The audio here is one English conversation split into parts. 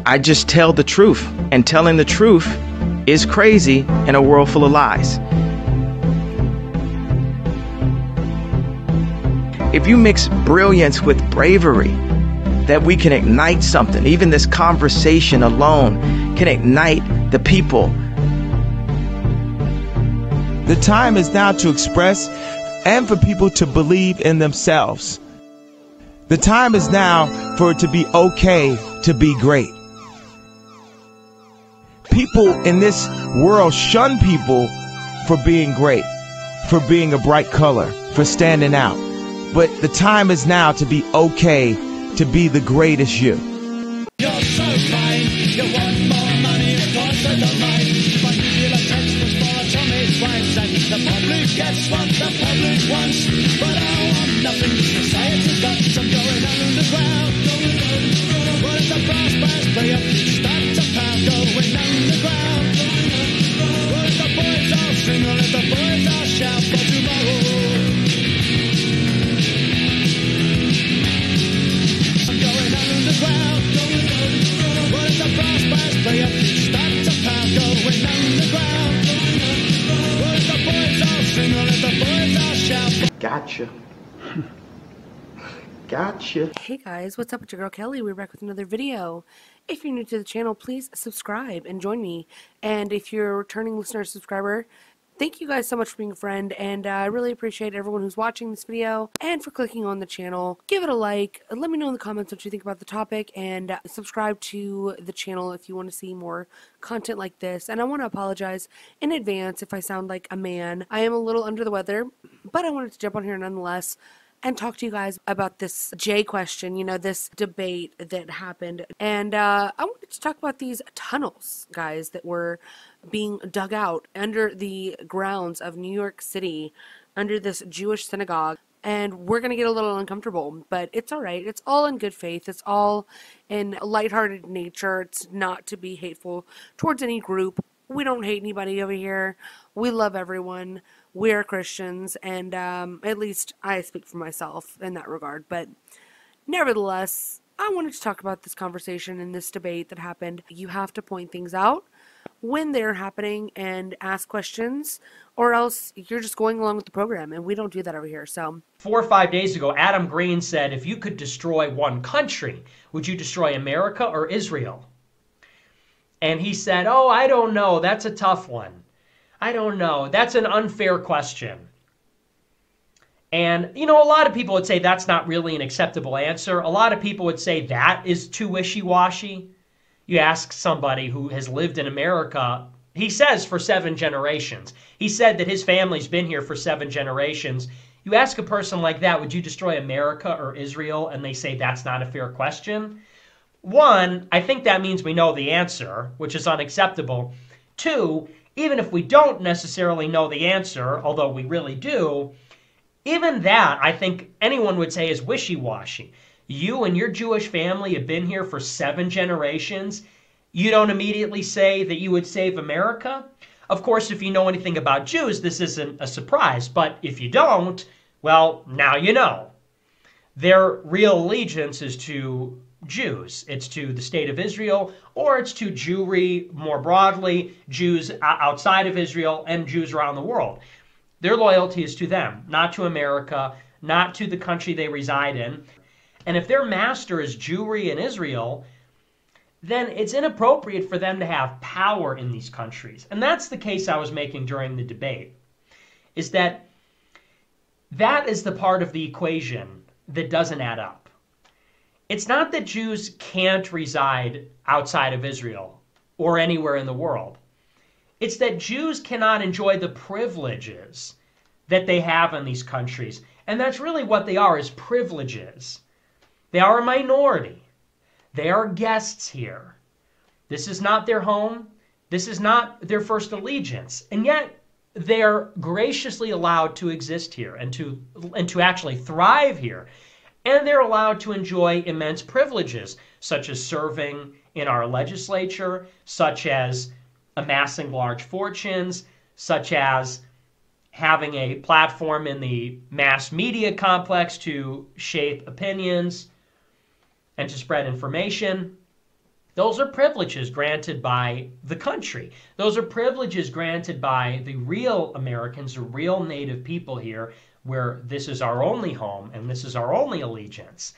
I just tell the truth, and telling the truth is crazy in a world full of lies. If you mix brilliance with bravery, that we can ignite something. Even this conversation alone can ignite the people. The time is now to express and for people to believe in themselves. The time is now for it to be okay to be great. People in this world shun people for being great, for being a bright color, for standing out. But the time is now to be okay to be the greatest you. You're so fine, you want more money, of course I don't mind. But you feel a text was for Tommy's wife, and the public gets what the public wants. But I want nothing, society's got some going underground. What if the brass bands play up, start to pound, going underground? What if the boys all sing, or if the boys all shout for tomorrow? Gotcha. Gotcha. Hey guys, what's up? It's your girl Kelly. We're back with another video. If you're new to the channel, please subscribe and join me. And if you're a returning listener or subscriber, thank you guys so much for being a friend, and I really appreciate everyone who's watching this video and for clicking on the channel. Give it a like, let me know in the comments what you think about the topic, and subscribe to the channel if you want to see more content like this. And I want to apologize in advance if I sound like a man. I am a little under the weather, but I wanted to jump on here nonetheless and talk to you guys about this J question, you know, this debate that happened. And I wanted to talk about these tunnels, guys, that were being dug out under the grounds of New York City, under this Jewish synagogue. And we're going to get a little uncomfortable, but it's all right. It's all in good faith. It's all in lighthearted nature. It's not to be hateful towards any group. We don't hate anybody over here. We love everyone. We are Christians, and at least I speak for myself in that regard. But nevertheless, I wanted to talk about this conversation and this debate that happened. You have to point things out when they're happening and ask questions, or else you're just going along with the program, and we don't do that over here. So 4 or 5 days ago, Adam Green said, if you could destroy one country, would you destroy America or Israel? And he said, oh, I don't know. That's a tough one. I don't know. That's an unfair question. And, you know, a lot of people would say that's not really an acceptable answer. A lot of people would say that is too wishy-washy. You ask somebody who has lived in America, he says for 7 generations. He said that his family's been here for 7 generations. You ask a person like that, would you destroy America or Israel? And they say that's not a fair question. One, I think that means we know the answer, which is unacceptable. Two, even if we don't necessarily know the answer, although we really do, even that I think anyone would say is wishy-washy. You and your Jewish family have been here for 7 generations. You don't immediately say that you would save America? Of course, if you know anything about Jews, this isn't a surprise. But if you don't, well, now you know. Their real allegiance is to Jews. It's to the state of Israel, or it's to Jewry more broadly, Jews outside of Israel and Jews around the world. Their loyalty is to them, not to America, not to the country they reside in. And if their master is Jewry and Israel, then it's inappropriate for them to have power in these countries. And that's the case I was making during the debate, is that is the part of the equation that doesn't add up. It's not that Jews can't reside outside of Israel or anywhere in the world. It's that Jews cannot enjoy the privileges that they have in these countries. And that's really what they are, is privileges. They are a minority. They are guests here. This is not their home. This is not their first allegiance. And yet they are graciously allowed to exist here and to actually thrive here. And they're allowed to enjoy immense privileges, such as serving in our legislature, such as amassing large fortunes, such as having a platform in the mass media complex to shape opinions and to spread information. Those are privileges granted by the country. Those are privileges granted by the real Americans, the real native people here, where this is our only home and this is our only allegiance.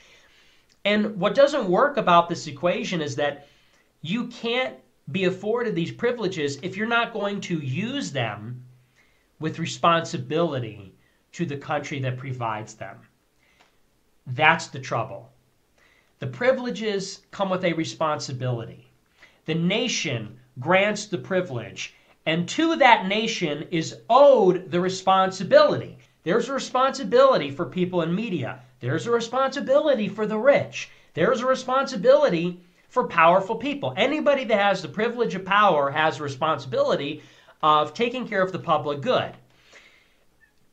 And what doesn't work about this equation is that you can't be afforded these privileges if you're not going to use them with responsibility to the country that provides them. That's the trouble. The privileges come with a responsibility. The nation grants the privilege, and to that nation is owed the responsibility. There's a responsibility for people in media. There's a responsibility for the rich. There's a responsibility for powerful people. Anybody that has the privilege of power has a responsibility of taking care of the public good.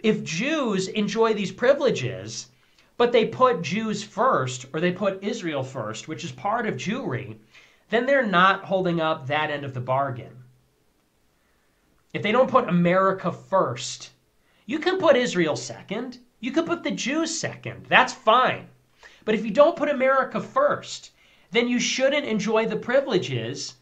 If Jews enjoy these privileges, but they put Jews first, or they put Israel first, which is part of Jewry, then they're not holding up that end of the bargain. If they don't put America first, you can put Israel second. You can put the Jews second. That's fine. But if you don't put America first, then you shouldn't enjoy the privileges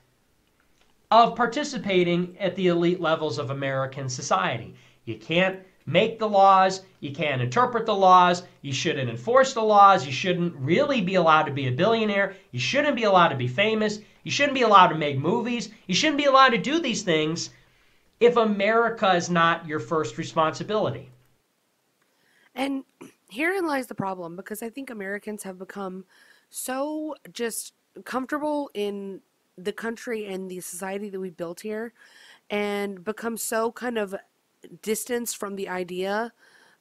of participating at the elite levels of American society. You can't make the laws. You can't interpret the laws. You shouldn't enforce the laws. You shouldn't really be allowed to be a billionaire. You shouldn't be allowed to be famous. You shouldn't be allowed to make movies. You shouldn't be allowed to do these things if America is not your first responsibility. And herein lies the problem, because I think Americans have become so just comfortable in the country and the society that we built here, and become so kind of distanced from the idea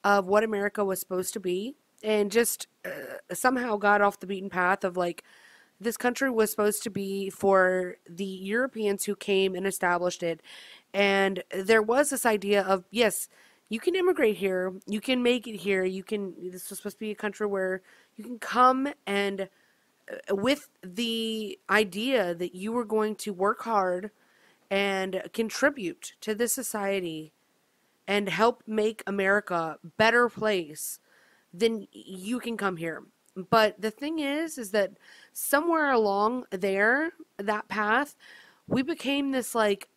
of what America was supposed to be, and just somehow got off the beaten path of like, this country was supposed to be for the Europeans who came and established it. And there was this idea of, yes, you can immigrate here, you can make it here, this was supposed to be a country where you can come and with the idea that you were going to work hard and contribute to this society and help make America a better place, then you can come here. But the thing is that somewhere along there, that path, we became this like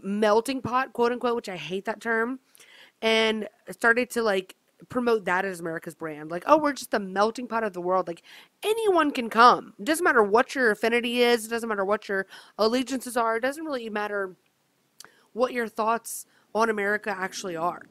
melting pot, quote unquote, which I hate that term, and started to like promote that as America's brand. Like, oh, we're just the melting pot of the world. Like, anyone can come. It doesn't matter what your affinity is. It doesn't matter what your allegiances are. It doesn't really matter what your thoughts on America actually are,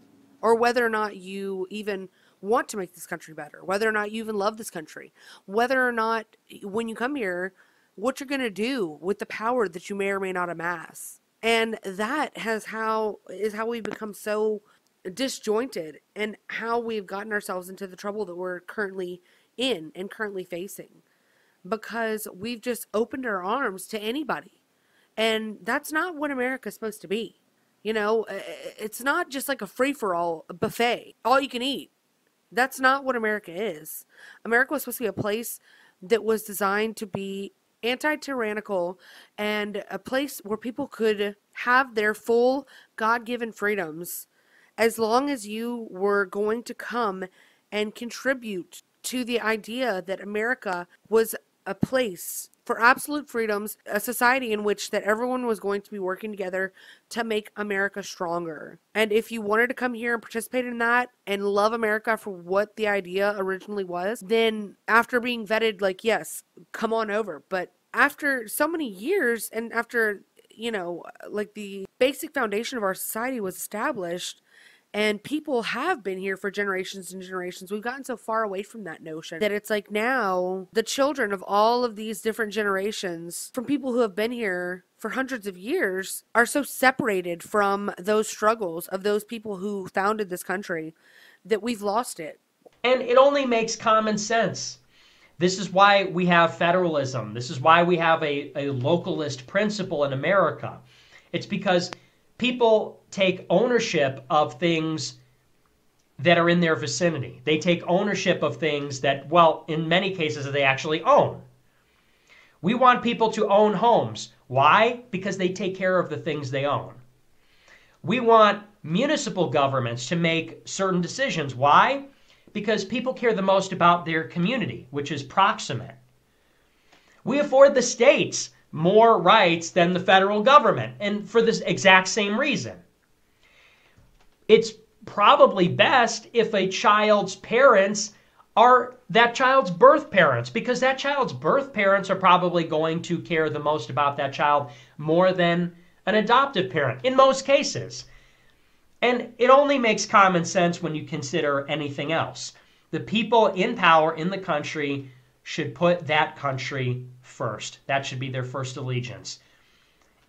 or whether or not you even want to make this country better, whether or not you even love this country, whether or not when you come here, what you're going to do with the power that you may or may not amass. And that is how we've become so disjointed, and how we've gotten ourselves into the trouble that we're currently in and currently facing, because we've just opened our arms to anybody. And that's not what America's supposed to be. You know, it's not just like a free-for-all buffet, all you can eat. That's not what America is. America was supposed to be a place that was designed to be anti-tyrannical, and a place where people could have their full God-given freedoms, as long as you were going to come and contribute to the idea that America was a place for absolute freedoms, a society in which that everyone was going to be working together to make America stronger. And if you wanted to come here and participate in that and love America for what the idea originally was, then after being vetted, like, yes, come on over. But after so many years, and after, you know, like the basic foundation of our society was established, and people have been here for generations and generations, we've gotten so far away from that notion that it's like now the children of all of these different generations from people who have been here for hundreds of years are so separated from those struggles of those people who founded this country that we've lost it. And it only makes common sense. This is why we have federalism. This is why we have a localist principle in America. It's because people take ownership of things that are in their vicinity. They take ownership of things that, well, in many cases, they actually own. We want people to own homes. Why? Because they take care of the things they own. We want municipal governments to make certain decisions. Why? Because people care the most about their community, which is proximate. We afford the states more rights than the federal government, and for this exact same reason. It's probably best if a child's parents are that child's birth parents, because that child's birth parents are probably going to care the most about that child more than an adoptive parent in most cases. And it only makes common sense when you consider anything else. The people in power in the country should put that country first. That should be their first allegiance.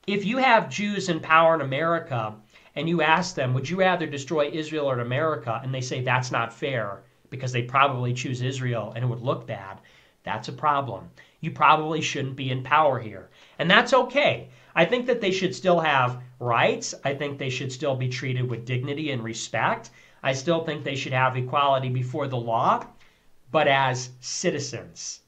If you have Jews in power in America and you ask them, would you rather destroy Israel or America? And they say that's not fair because they probably choose Israel and it would look bad. That's a problem. You probably shouldn't be in power here. And that's okay. I think that they should still have rights. I think they should still be treated with dignity and respect. I still think they should have equality before the law, but as citizens,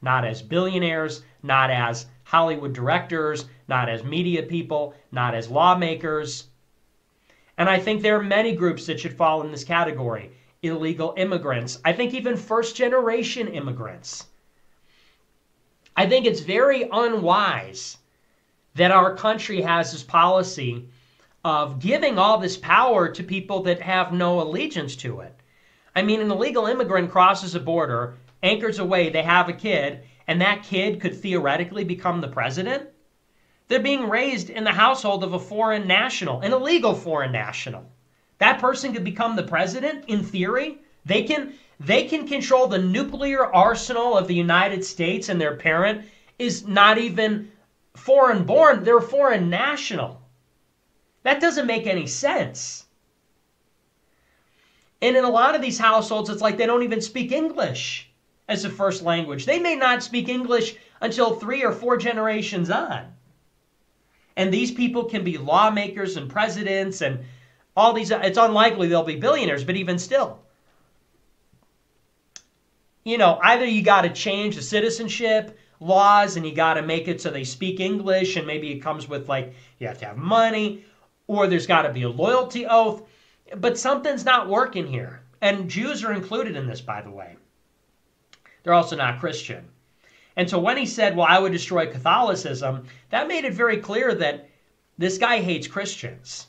not as billionaires, not as Hollywood directors, not as media people, not as lawmakers. And I think there are many groups that should fall in this category. Illegal immigrants. I think even first-generation immigrants. I think it's very unwise that our country has this policy of giving all this power to people that have no allegiance to it. I mean, an illegal immigrant crosses a border, anchors away, they have a kid, and that kid could theoretically become the president? They're being raised in the household of a foreign national, an illegal foreign national. That person could become the president in theory. They can control the nuclear arsenal of the United States, and their parent is not even foreign born. They're foreign national. That doesn't make any sense. And in a lot of these households, it's like they don't even speak English as a first language. They may not speak English until 3 or 4 generations on. And these people can be lawmakers and presidents and all these. It's unlikely they'll be billionaires, but even still. You know, either you got to change the citizenship laws and you got to make it so they speak English, and maybe it comes with, like, you have to have money, or there's got to be a loyalty oath. But something's not working here. And Jews are included in this, by the way. They're also not Christian. And so when he said, well, I would destroy Catholicism, that made it very clear that this guy hates Christians.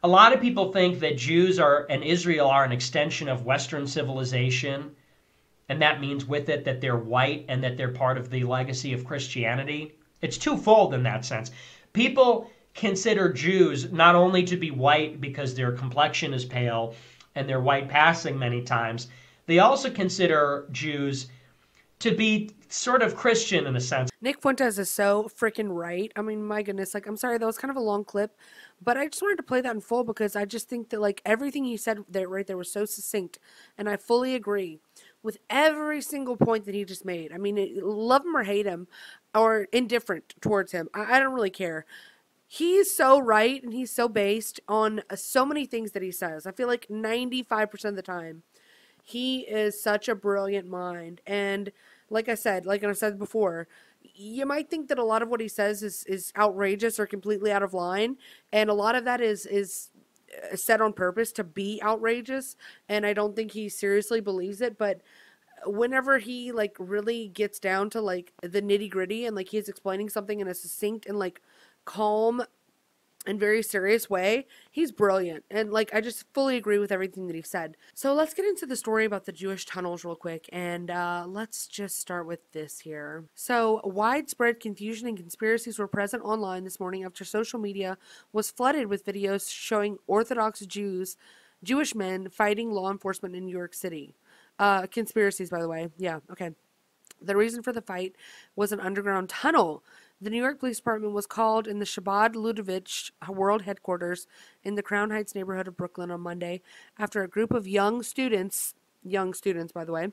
A lot of people think that Jews and Israel are an extension of Western civilization, and that means with it that they're white and that they're part of the legacy of Christianity. It's twofold in that sense. People consider Jews not only to be white because their complexion is pale and they're white passing many times, they also consider Jews to be sort of Christian in a sense. Nick Fuentes is so freaking right. I mean, my goodness, like, I'm sorry, that was kind of a long clip, but I just wanted to play that in full because I just think that, like, everything he said there, right there, was so succinct, and I fully agree with every single point that he just made. I mean, love him or hate him or indifferent towards him, I don't really care. He's so right, and he's so based on so many things that he says. I feel like 95% of the time, he is such a brilliant mind. And like I said before, you might think that a lot of what he says is outrageous or completely out of line. And a lot of that is said on purpose to be outrageous. And I don't think he seriously believes it. But whenever he, like, really gets down to, like, the nitty gritty and, like, he's explaining something in a succinct and, like, calm and very serious way, he's brilliant. And, like, I just fully agree with everything that he said. So let's get into the story about the Jewish tunnels real quick, and let's just start with this here. So widespread confusion and conspiracies were present online this morning after social media was flooded with videos showing Orthodox Jewish men fighting law enforcement in New York City. Conspiracies, by the way. Yeah, okay. The reason for the fight was an underground tunnel. The New York Police Department was called in the Chabad Lubavitch World Headquarters in the Crown Heights neighborhood of Brooklyn on Monday after a group of young students, by the way,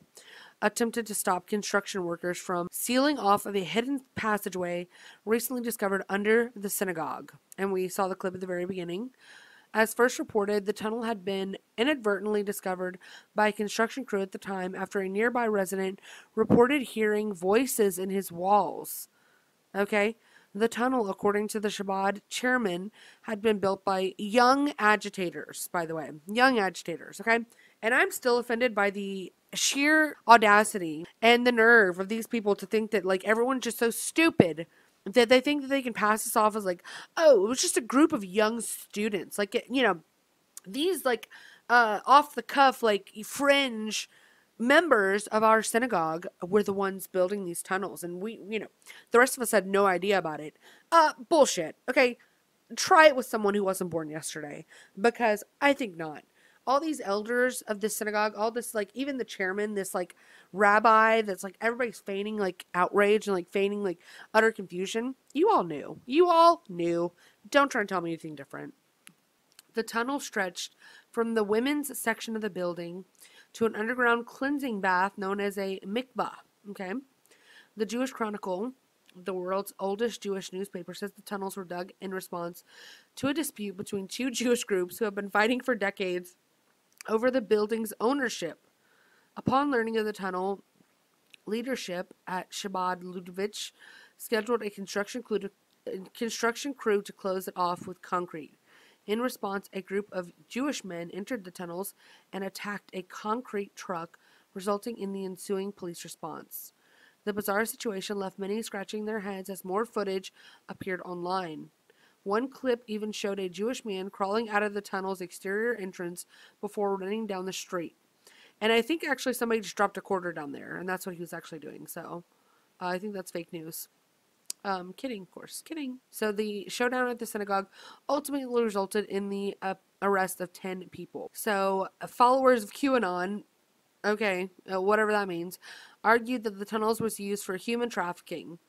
attempted to stop construction workers from sealing off of a hidden passageway recently discovered under the synagogue. And we saw the clip at the very beginning. As first reported, the tunnel had been inadvertently discovered by a construction crew at the time after a nearby resident reported hearing voices in his walls. Okay, the tunnel, according to the Chabad chairman, had been built by young agitators, by the way. Young agitators, okay? And I'm still offended by the sheer audacity and the nerve of these people to think that like everyone's just so stupid that they think that they can pass this off as like, oh, it was just a group of young students. Like, you know, these like off the cuff, like fringe members of our synagogue were the ones building these tunnels. And we, you know, the rest of us had no idea about it. Bullshit. Okay. Try it with someone who wasn't born yesterday, because I think not. All these elders of this synagogue, all this, like, even the chairman, this, like, rabbi that's, like, everybody's feigning, like, outrage and, like, feigning, like, utter confusion. You all knew. You all knew. Don't try and tell me anything different. The tunnel stretched from the women's section of the building to an underground cleansing bath known as a mikvah. Okay? The Jewish Chronicle, the world's oldest Jewish newspaper, says the tunnels were dug in response to a dispute between two Jewish groups who have been fighting for decades over the building's ownership. Upon learning of the tunnel, leadership at Chabad Ludovich scheduled a construction crew to close it off with concrete. In response, a group of Jewish men entered the tunnels and attacked a concrete truck, resulting in the ensuing police response. The bizarre situation left many scratching their heads as more footage appeared online. One clip even showed a Jewish man crawling out of the tunnel's exterior entrance before running down the street. And I think actually somebody just dropped a quarter down there, and that's what he was actually doing. So I think that's fake news. Kidding, of course. Kidding. So the showdown at the synagogue ultimately resulted in the arrest of 10 people. So followers of QAnon, okay, whatever that means, argued that the tunnels was used for human trafficking.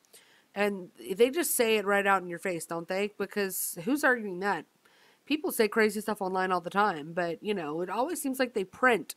And they just say it right out in your face, don't they? Because who's arguing that? People say crazy stuff online all the time, but, you know, it always seems like they print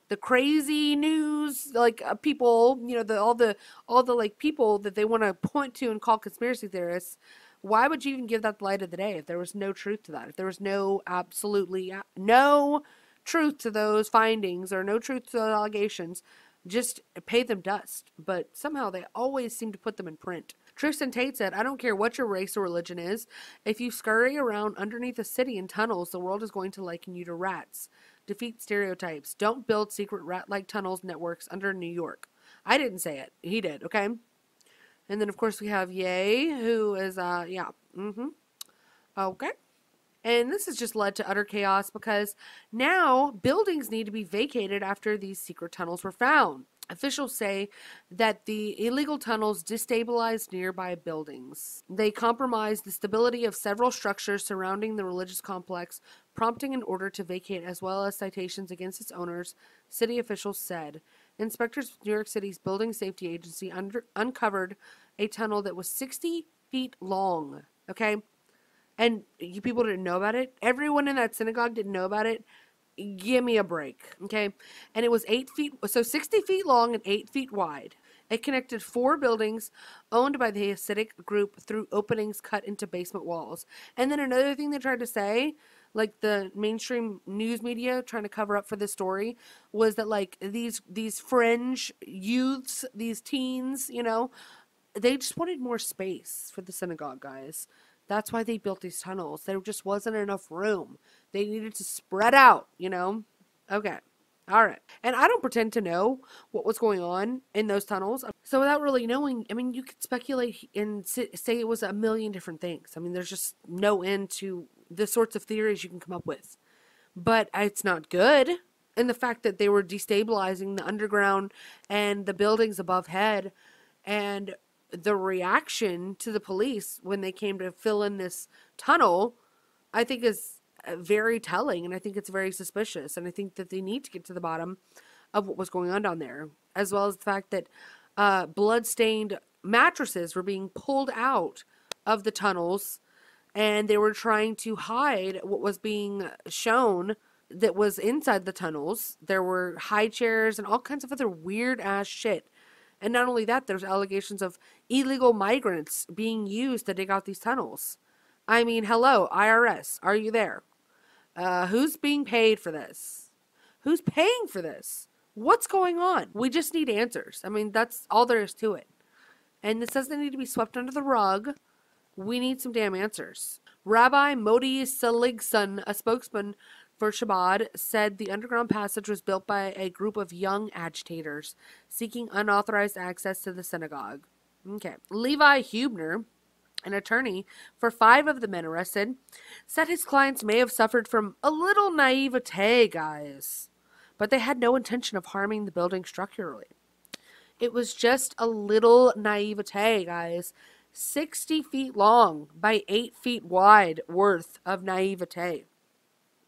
the crazy news, like people, you know, all the like people that they want to point to and call conspiracy theorists. Why would you even give that the light of the day if there was no truth to that? If there was absolutely no truth to those findings or no truth to the allegations, just pay them dust. But somehow they always seem to put them in print. Tristan Tate said, I don't care what your race or religion is. If you scurry around underneath a city in tunnels, the world is going to liken you to rats. Defeat stereotypes. Don't build secret rat-like tunnels networks under New York. I didn't say it. He did, okay? And then, of course, we have Ye, who is, okay. And this has just led to utter chaos because now buildings need to be vacated after these secret tunnels were found. Officials say that the illegal tunnels destabilized nearby buildings. They compromised the stability of several structures surrounding the religious complex, prompting an order to vacate as well as citations against its owners, city officials said. Inspectors with New York City's Building Safety Agency uncovered a tunnel that was 60 feet long, okay? And you people didn't know about it? Everyone in that synagogue didn't know about it? Give me a break, okay? And it was 8 feet, so 60 feet long and 8 feet wide. It connected 4 buildings owned by the Hasidic group through openings cut into basement walls. And then another thing they tried to say, like the mainstream news media trying to cover up for this story, was that like these fringe youths, these teens, you know, they just wanted more space for the synagogue, guys. That's why they built these tunnels. There just wasn't enough room. They needed to spread out, you know? Okay. All right. And I don't pretend to know what was going on in those tunnels. So without really knowing, I mean, you could speculate and say it was a million different things. I mean, there's just no end to the sorts of theories you can come up with. But it's not good. And the fact that they were destabilizing the underground and the buildings above head, and the reaction to the police when they came to fill in this tunnel, I think is very telling, and I think it's very suspicious, and I think that they need to get to the bottom of what was going on down there, as well as the fact that blood-stained mattresses were being pulled out of the tunnels, and they were trying to hide what was being shown that was inside the tunnels. There were high chairs and all kinds of other weird-ass shit. And not only that, there's allegations of illegal migrants being used to dig out these tunnels. I mean, hello, IRS, are you there? Who's being paid for this? Who's paying for this? What's going on? We just need answers. I mean, that's all there is to it. And this doesn't need to be swept under the rug. We need some damn answers. Rabbi Modi Seligson, a spokesman for Chabad said the underground passage was built by a group of young agitators seeking unauthorized access to the synagogue. Okay. Levi Hubner, an attorney for 5 of the men arrested, said his clients may have suffered from a little naivete, guys, but they had no intention of harming the building structurally. It was just a little naivete, guys. 60 feet long by 8 feet wide worth of naivete.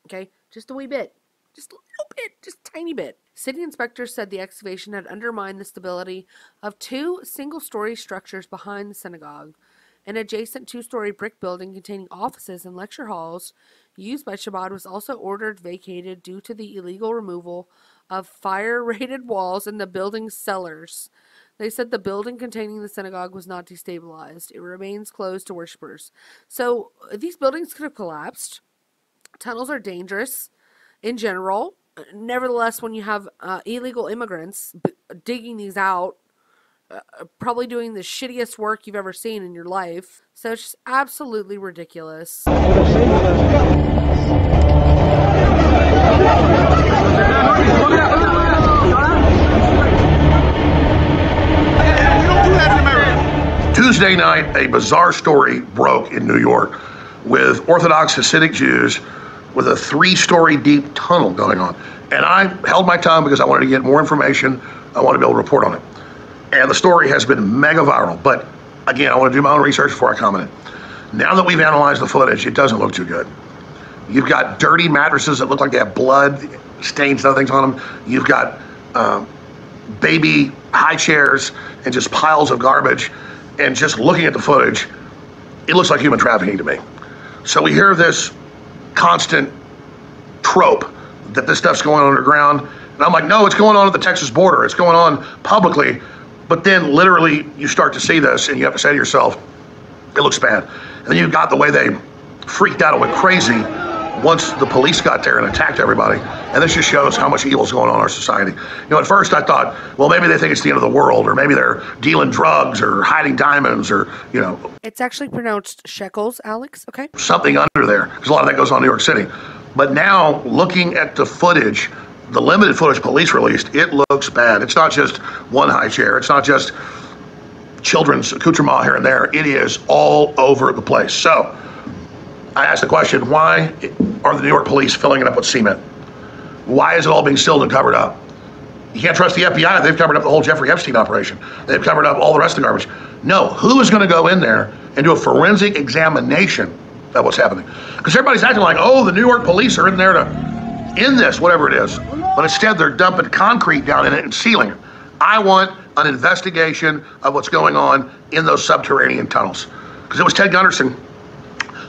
Okay, just a wee bit. Just a little bit, just a tiny bit. City inspectors said the excavation had undermined the stability of 2 single-story structures behind the synagogue. An adjacent 2-story brick building containing offices and lecture halls used by Chabad was also ordered vacated due to the illegal removal of fire-rated walls in the building's cellars. They said the building containing the synagogue was not destabilized. It remains closed to worshippers. So these buildings could have collapsed. Tunnels are dangerous in general. Nevertheless, when you have illegal immigrants digging these out, probably doing the shittiest work you've ever seen in your life. So it's just absolutely ridiculous. Tuesday night, a bizarre story broke in New York with Orthodox Hasidic Jews with a 3-story deep tunnel going on. And I held my tongue because I wanted to get more information. I wanted to be able to report on it. And the story has been mega viral. But again, I want to do my own research before I comment it. Now that we've analyzed the footage, it doesn't look too good. You've got dirty mattresses that look like they have blood stains and other things on them. You've got baby high chairs and just piles of garbage. And just looking at the footage, it looks like human trafficking to me. So we hear this constant trope that this stuff's going on underground. And I'm like, no, it's going on at the Texas border. It's going on publicly. But then literally you start to see this and you have to say to yourself, it looks bad. And then you've got the way they freaked out and went crazy once the police got there and attacked everybody. And this just shows how much evil is going on in our society. You know, at first I thought, well, maybe they think it's the end of the world, or maybe they're dealing drugs or hiding diamonds, or, you know. It's actually pronounced shekels, Alex, okay? Something under there, because a lot of that goes on in New York City. But now, looking at the footage, the limited footage police released, it looks bad. It's not just one high chair. It's not just children's accoutrement here and there. It is all over the place. So I asked the question, why are the New York police filling it up with cement? Why is it all being sealed and covered up? You can't trust the FBI. They've covered up the whole Jeffrey Epstein operation. They've covered up all the rest of the garbage. No, who is going to go in there and do a forensic examination of what's happening? Because everybody's acting like, oh, the New York police are in there to end this, whatever it is. But instead, they're dumping concrete down in it and sealing it. I want an investigation of what's going on in those subterranean tunnels. Because it was Ted Gunderson,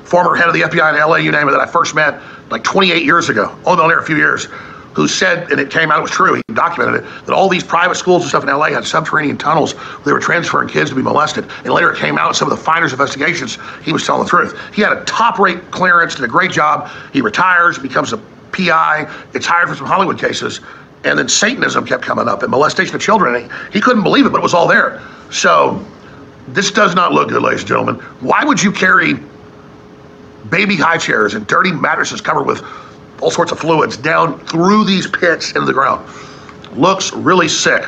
former head of the FBI in LA, you name it, that I first met like 28 years ago, only been there a few years, who said, and it came out, it was true, he documented it, that all these private schools and stuff in LA had subterranean tunnels where they were transferring kids to be molested. And later it came out in some of the finest investigations, he was telling the truth. He had a top-rate clearance, did a great job. He retires, becomes a PI, gets hired for some Hollywood cases, and then Satanism kept coming up and molestation of children. And he couldn't believe it, but it was all there. So this does not look good, ladies and gentlemen. Why would you carry baby high chairs and dirty mattresses covered with all sorts of fluids down through these pits into the ground? Looks really sick.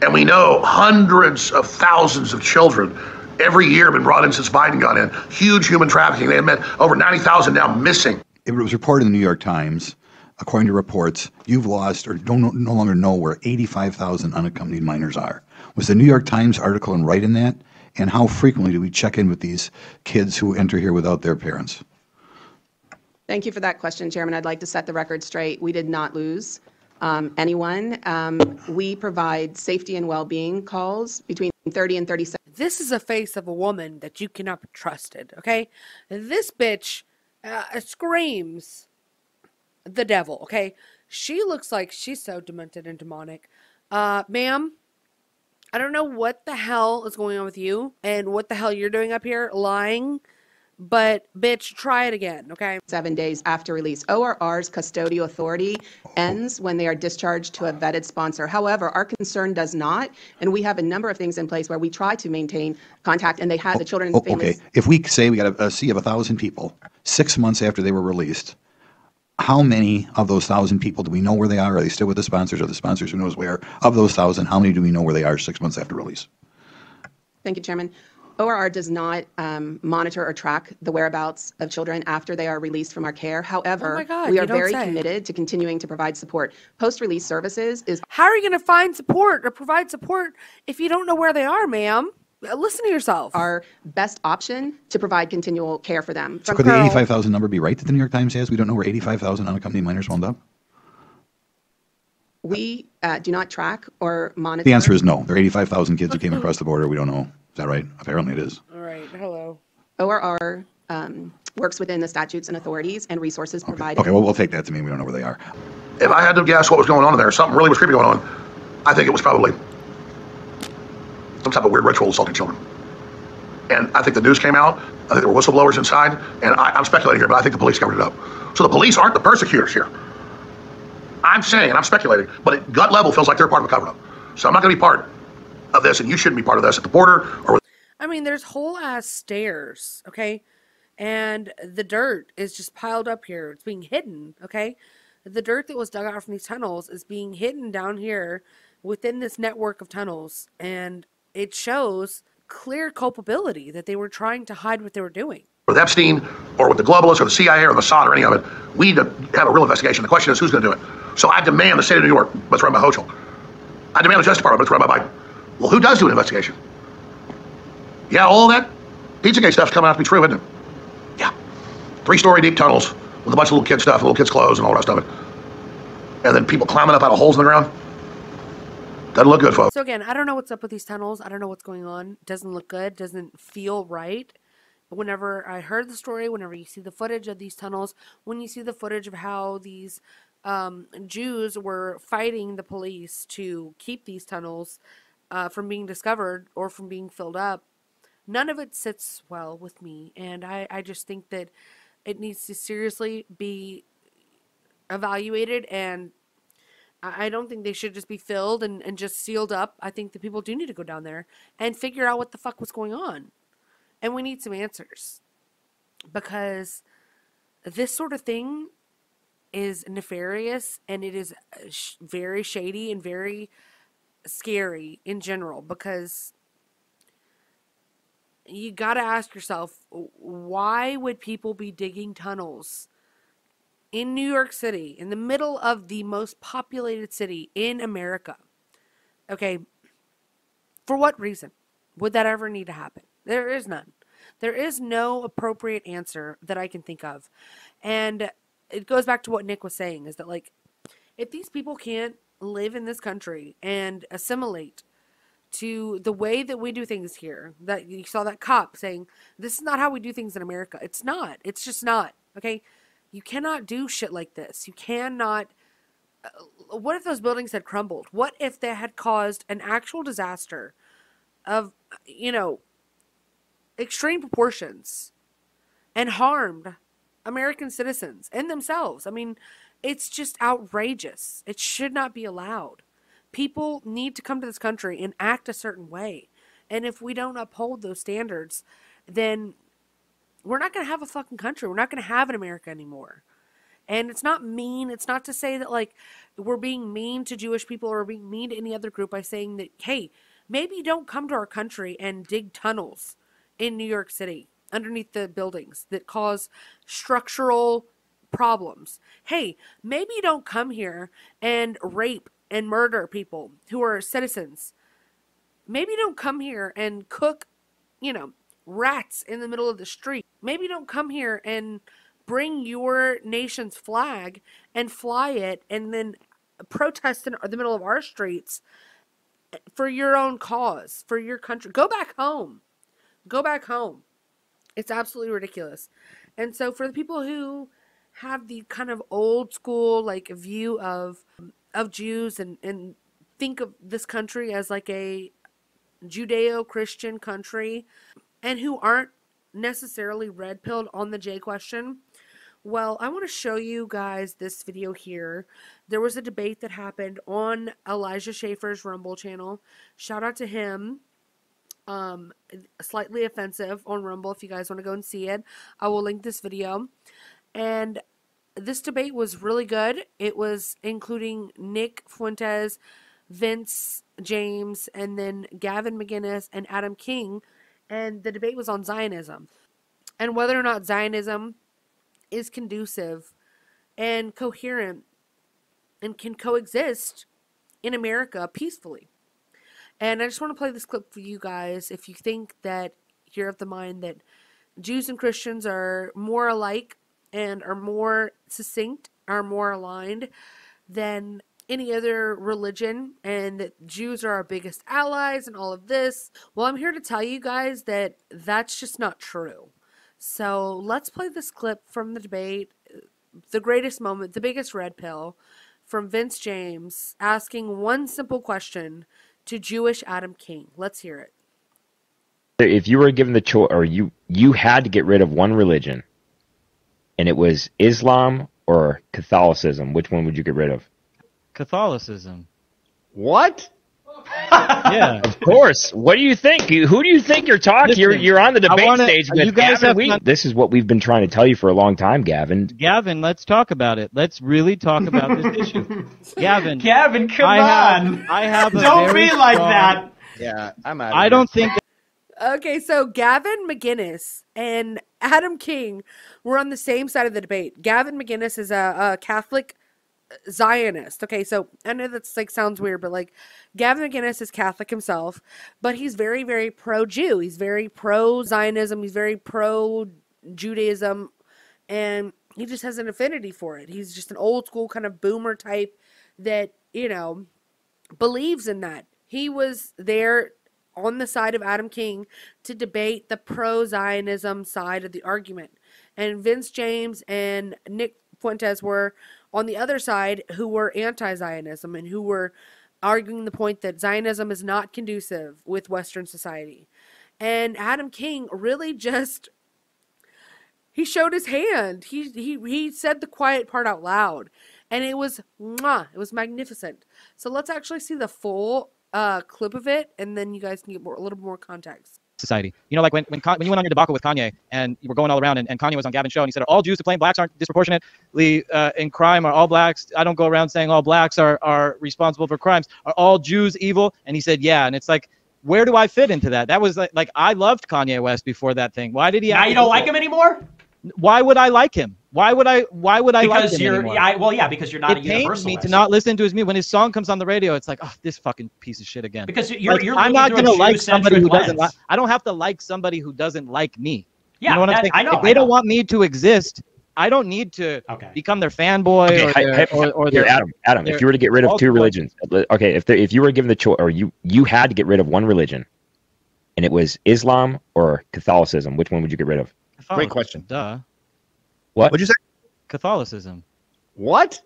And we know hundreds of thousands of children every year have been brought in since Biden got in. Huge human trafficking. They have met over 90,000 now missing. It was reported in the New York Times, according to reports, you've lost or no longer know where 85,000 unaccompanied minors are. Was the New York Times article right in that? And how frequently do we check in with these kids who enter here without their parents? Thank you for that question, Chairman. I'd like to set the record straight. We did not lose anyone. We provide safety and well-being calls between 30 and 37. This is a face of a woman that you cannot be trusted, okay? This bitch screams the devil, okay? She looks like she's so demented and demonic. Ma'am, I don't know what the hell is going on with you and what the hell you're doing up here lying, but bitch, try it again, okay? 7 days after release. ORR's custodial authority ends when they are discharged to a vetted sponsor. However, our concern does not, and we have a number of things in place where we try to maintain contact, and they have the children and the families. Okay, if we say we got a sea of 1,000 people 6 months after they were released, how many of those 1,000 people do we know where they are? Are they still with the sponsors? Are the sponsors who knows where? Of those 1,000, how many do we know where they are 6 months after release? Thank you, Chairman. ORR does not monitor or track the whereabouts of children after they are released from our care. However, Oh my God, we you are don't very say. committed to continuing to provide support. Post-release services is How are you going to find support or provide support if you don't know where they are, ma'am? Listen to yourself. our best option to provide continual care for them. So could the 85,000 number be right that the New York Times has? We don't know where 85,000 unaccompanied minors wound up? We do not track or monitor. The answer is no. There are 85,000 kids who came across the border. We don't know. Is that right? Apparently it is. All right. Hello. ORR works within the statutes and authorities and resources provided. Okay, well, we'll take that to mean we don't know where they are. If I had to guess what was going on in there, something really was creepy going on. I think it was probably some type of weird ritual assaulting children. And I think the news came out. I think there were whistleblowers inside. And I'm speculating here, but I think the police covered it up. So the police aren't the persecutors here. I'm saying, and I'm speculating, but at gut level feels like they're part of a cover-up. So I'm not going to be part of this, and you shouldn't be part of this at the border or. I mean, there's whole ass stairs, okay? And the dirt is just piled up here. It's being hidden, okay? The dirt that was dug out from these tunnels is being hidden down here within this network of tunnels. And it shows clear culpability that they were trying to hide what they were doing. With Epstein or with the globalists or the CIA or the Mossad or any of it, we need to have a real investigation. The question is, who's going to do it? So I demand the state of New York, but it's run by Hochul. I demand the Justice Department, but it's run by Biden. Well, who does do an investigation? Yeah, all that Pizzagate stuff's coming out to be true, isn't it? Yeah. 3-story deep tunnels with a bunch of little kid stuff, little kids' clothes and all the rest of it. And then people climbing up out of holes in the ground. Doesn't look good, folks. So again, I don't know what's up with these tunnels. I don't know what's going on. Doesn't look good. Doesn't feel right. But whenever I heard the story, whenever you see the footage of these tunnels, when you see the footage of how these Jews were fighting the police to keep these tunnels from being discovered or from being filled up, none of it sits well with me. And I just think that it needs to seriously be evaluated, and I don't think they should just be filled and just sealed up. I think the people do need to go down there and figure out what the fuck was going on. And we need some answers, because this sort of thing is nefarious, and it is very shady and very scary in general, because you got to ask yourself, why would people be digging tunnels in New York City, in the middle of the most populated city in America? Okay, for what reason would that ever need to happen? There is none. There is no appropriate answer that I can think of. And it goes back to what Nick was saying, is that, like, if these people can't live in this country and assimilate to the way that we do things here, that you saw that cop saying, this is not how we do things in America. It's not. It's just not. Okay? You cannot do shit like this. You cannot. What if those buildings had crumbled? What if they had caused an actual disaster of, extreme proportions and harmed American citizens and themselves? I mean, it's just outrageous. It should not be allowed. People need to come to this country and act a certain way. And if we don't uphold those standards, then we're not going to have a fucking country. We're not going to have an America anymore. And it's not mean. It's not to say that, like, we're being mean to Jewish people or being mean to any other group by saying that, hey, maybe don't come to our country and dig tunnels in New York City underneath the buildings that cause structural problems. Hey, maybe don't come here and rape and murder people who are citizens. Maybe don't come here and cook, rats in the middle of the street. Maybe don't come here and bring your nation's flag and fly it and then protest in the middle of our streets for your own cause, for your country. Go back home. Go back home. It's absolutely ridiculous. And so for the people who have the kind of old school, like, view of Jews and think of this country as like a Judeo-Christian country, and who aren't necessarily red-pilled on the J question, well, I want to show you guys this video here. There was a debate that happened on Elijah SHAEFFER's Rumble channel. Shout out to him. Slightly offensive on Rumble if you guys want to go and see it. I will link this video. And this debate was really good. It was including Nick Fuentes, Vince James, and then Gavin McInnes and Adam King. And the debate was on Zionism and whether or not Zionism is conducive and coherent and can coexist in America peacefully. And I just want to play this clip for you guys. If you think that you're of the mind that Jews and Christians are more alike and are more succinct, are more aligned than any other religion, and that Jews are our biggest allies and all of this, well, I'm here to tell you guys that that's just not true. So let's play this clip from the debate, the greatest moment, the biggest red pill, from Vince James asking one simple question to Jewish Adam King. Let's hear it. If you were given the choice, or you had to get rid of one religion, and it was Islam or Catholicism, which one would you get rid of? Catholicism. What? Yeah. Of course. What do you think? Who do you think you're talking? You're on the debate stage with you guys Gavin. This is what we've been trying to tell you for a long time, Gavin. Gavin, let's talk about it. Let's really talk about this issue. Gavin, come on. I have a Don't very be like strong- that. Yeah, I'm out. I don't think Okay, so Gavin McInnes and Adam King were on the same side of the debate. Gavin McInnes is a Catholic Zionist. Okay, so I know that's like sounds weird, but like Gavin McInnes is Catholic himself, but he's very, very pro-Jew. He's very pro-Zionism. He's very pro-Judaism, and he just has an affinity for it. He's just an old school kind of boomer type that, you know, believes in that. He was there on the side of Adam King to debate the pro-Zionism side of the argument. And Vince James and Nick Fuentes were on the other side, who were anti-Zionism and who were arguing the point that Zionism is not conducive with Western society. And Adam King really just, he showed his hand. He said the quiet part out loud. And it was, mwah, it was magnificent. So let's actually see the full clip of it, and then you guys can get a little more context. society. You know, like when you went on your debacle with Kanye and you were going all around, and Kanye was on Gavin's show and he said, all Jews who claim blacks aren't disproportionately in crime, are all blacks. I don't go around saying all blacks are responsible for crimes. Are all Jews evil? And he said, yeah. And it's like, where do I fit into that? That was like I loved Kanye West before that thing. Why did he? Now you don't like him anymore? Why would I like him? Why would I like him anymore? Because you're not a universalist. It pains me to not listen to his music. When his song comes on the radio, it's like, oh, this fucking piece of shit again. Because you're I'm not going to like somebody who doesn't like. I don't have to like somebody who doesn't like me. Yeah, you know what I'm saying? I know. If they don't want me to exist, I don't need to become their fanboy or their Adam. If you were to get rid of two religions, okay, if you were given the choice, or you had to get rid of one religion, and it was Islam or Catholicism, which one would you get rid of? Great question. Duh. What? What'd you say? Catholicism. What?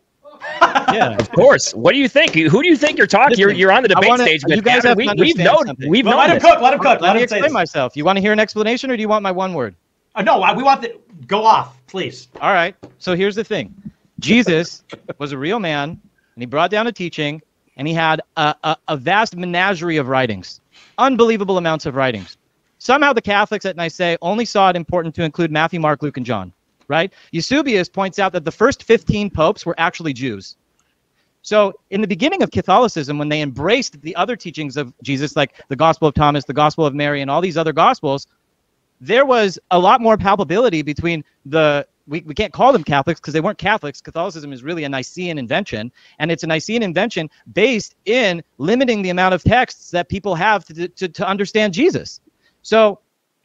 Yeah. Of course. What do you think? Who do you think you're talking? You're on the debate stage with you guys Gavin. We've known let him cook. Let him cook. Let me explain myself. You want to hear an explanation, or do you want my one word? No, we want the go off, please. All right. So here's the thing. Jesus was a real man, and he brought down a teaching, and he had a vast menagerie of writings, unbelievable amounts of writings. Somehow the Catholics at Nicaea only saw it important to include Matthew, Mark, Luke, and John. Right? Eusebius points out that the first 15 popes were actually Jews. So in the beginning of Catholicism, when they embraced the other teachings of Jesus, like the Gospel of Thomas, the Gospel of Mary, and all these other Gospels, there was a lot more palpability between we can't call them Catholics because they weren't Catholics. Catholicism is really a Nicene invention, and it's a Nicene invention based in limiting the amount of texts that people have to understand Jesus. So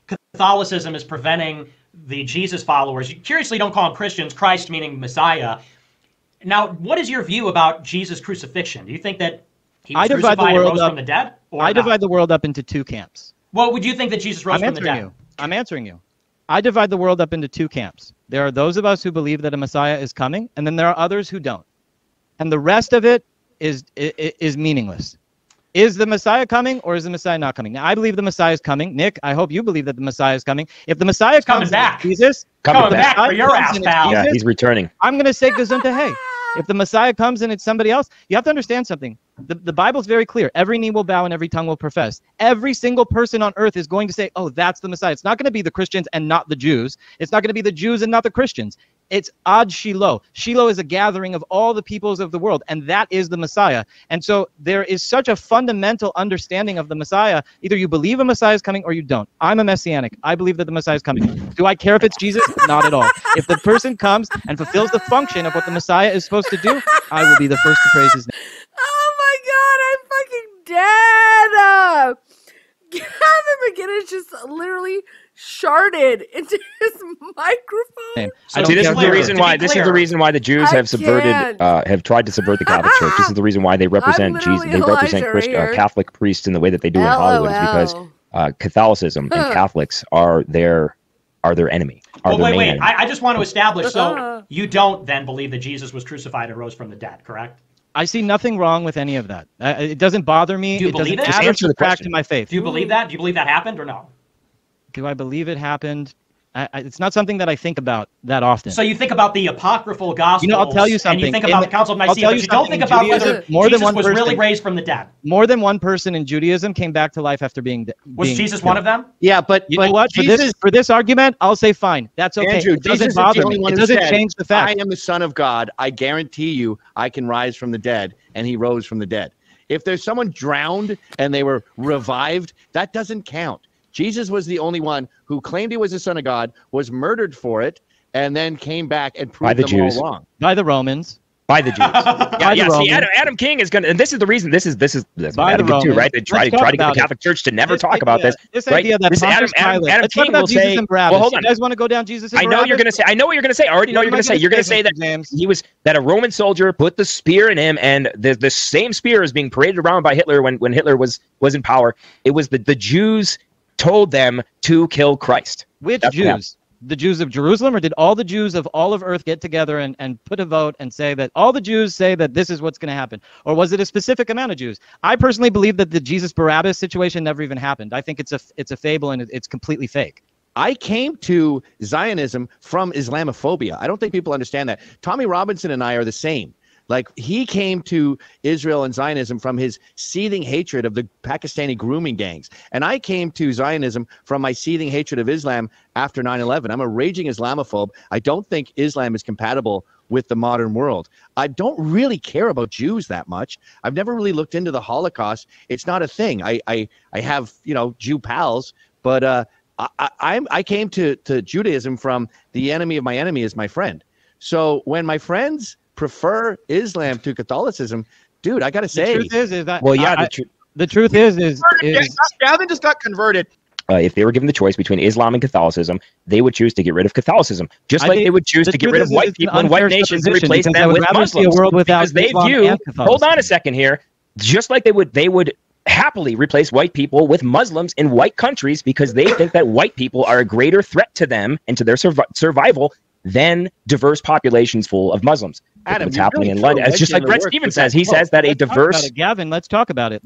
Catholicism is preventing the Jesus followers. You curiously don't call them Christians, Christ meaning Messiah. Now, what is your view about Jesus' crucifixion? Do you think that he was crucified and rose from the dead? I divide the world up into two camps. Well, would you think that Jesus rose from the dead? I'm answering you. I divide the world up into two camps. There are those of us who believe that a Messiah is coming, and then there are others who don't. And the rest of it is meaningless. Is the Messiah coming, or is the Messiah not coming? Now, I believe the Messiah is coming. Nick, I hope you believe that the Messiah is coming. If the Messiah comes back, Jesus, coming back for your ass, pal. Yeah, he's returning. I'm going to say Gesundheit. Hey, if the Messiah comes and it's somebody else, you have to understand something. The Bible's very clear. Every knee will bow and every tongue will profess. Every single person on earth is going to say, oh, that's the Messiah. It's not going to be the Christians and not the Jews. It's not going to be the Jews and not the Christians. It's Ad Shiloh. Shiloh is a gathering of all the peoples of the world, and that is the Messiah. And so there is such a fundamental understanding of the Messiah. Either you believe a Messiah is coming or you don't. I'm a Messianic. I believe that the Messiah is coming. Do I care if it's Jesus? Not at all. If the person comes and fulfills the function of what the Messiah is supposed to do, I will be the first to praise his name. Oh my God, I'm fucking dead. Kevin McGinnis just literally sharded into his microphone. I don't See, this care is the who- reason why. This is the reason why the Jews I have subverted, can't. have tried to subvert the Catholic Church. This is the reson why they represent Jesus. literally They represent Elijah right here. Catholic priests in the way that they do in Hollywood, is because LOL. Catholicism and Catholics are their enemy. Are Well, their wait, main wait. enemy. I just want to establish. So you don't then believe that Jesus was crucified and rose from the dead, correct? I see nothing wrong with any of that. It doesn't bother me. Do you It doesn't believe it? add Just or answer the subtract question. to my faith. Do you believe that? Do you believe that happened or no? Do I believe it happened? It's not something that I think about that often. So you think about the apocryphal gospels, I'll tell you and something. you think about the Council of I'll Nicaea, tell but you you don't something. think about Judaism, whether more than Jesus one was really person- raised from the dead. More than one person in Judaism came back to life after being Was Jesus one of them? Yeah, but You know what? Jesus, For this argument, I'll say fine. That's okay. Andrew, It doesn't Jesus is the bother only me. one It who doesn't said, change the fact. I am the Son of God. I guarantee you I can rise from the dead. And he rose from the dead. If there's someone drowned and they were revived, that doesn't count. Jesus was the only one who claimed he was the Son of God, was murdered for it, and then came back and proved the them Jews. all wrong. By the Romans. By the Jews. By the See, Romans. Adam King is going to, and this is the reason. This is By Adam the King too, Romans. right? They try Let's to talk get the about it. Catholic Church to never This talk about idea- this. This right? idea that This Pontius Pilate. Adam Let's talk King about will Jesus say, and Barabbas. well, hold on. You guys want to go down Jesus and I know Barabbas? you're going to say. I know what you're going to say. I already know What you're am going I to say. You're going to say that Mr. James? he was that a Roman soldier put the spear in him, and the same spear is being paraded around by Hitler when Hitler was in power. It was the Jews told them to kill Christ. Which That's what happened. Jews? The Jews of Jerusalem, or did all the Jews of all of earth get together and put a vote and say that all the Jews say that this is what's going to happen? Or was it a specific amount of Jews? I personally believe that the Jesus Barabbas situation never even happened. I think it's a fable and it's completely fake. I came to Zionism from Islamophobia. I don't think people understand that. Tommy Robinson and I are the same. Like, he came to Israel and Zionism from his seething hatred of the Pakistani grooming gangs. And I came to Zionism from my seething hatred of Islam after 9/11. I'm a raging Islamophobe. I don't think Islam is compatible with the modern world. I don't really care about Jews that much. I've never really looked into the Holocaust. It's not a thing. I have, Jew pals, but I came to Judaism from the enemy of my enemy is my friend. So when my friends prefer Islam to Catholicism, dude, I gotta say, The truth is that Well, yeah, the truth is Gavin just got converted. If they were given the choice between Islam and Catholicism, they would choose to get rid of Catholicism, just I like think they would choose the to get truth rid of is white it's an people and white unfair nations and supposition, replace because I them would with rather see a Muslims. world without Because they Islam view, and Catholicism. hold on a second here, just like they would happily replace white people with Muslims in white countries because they think that white people are a greater threat to them and to their survival than diverse populations full of Muslims. Adam, What's you happening really in throw London? It's just like wedge in the Brett works Stevens with that says. He quote. says that a Let's talk about diverse. it, Gavin, let's talk about it.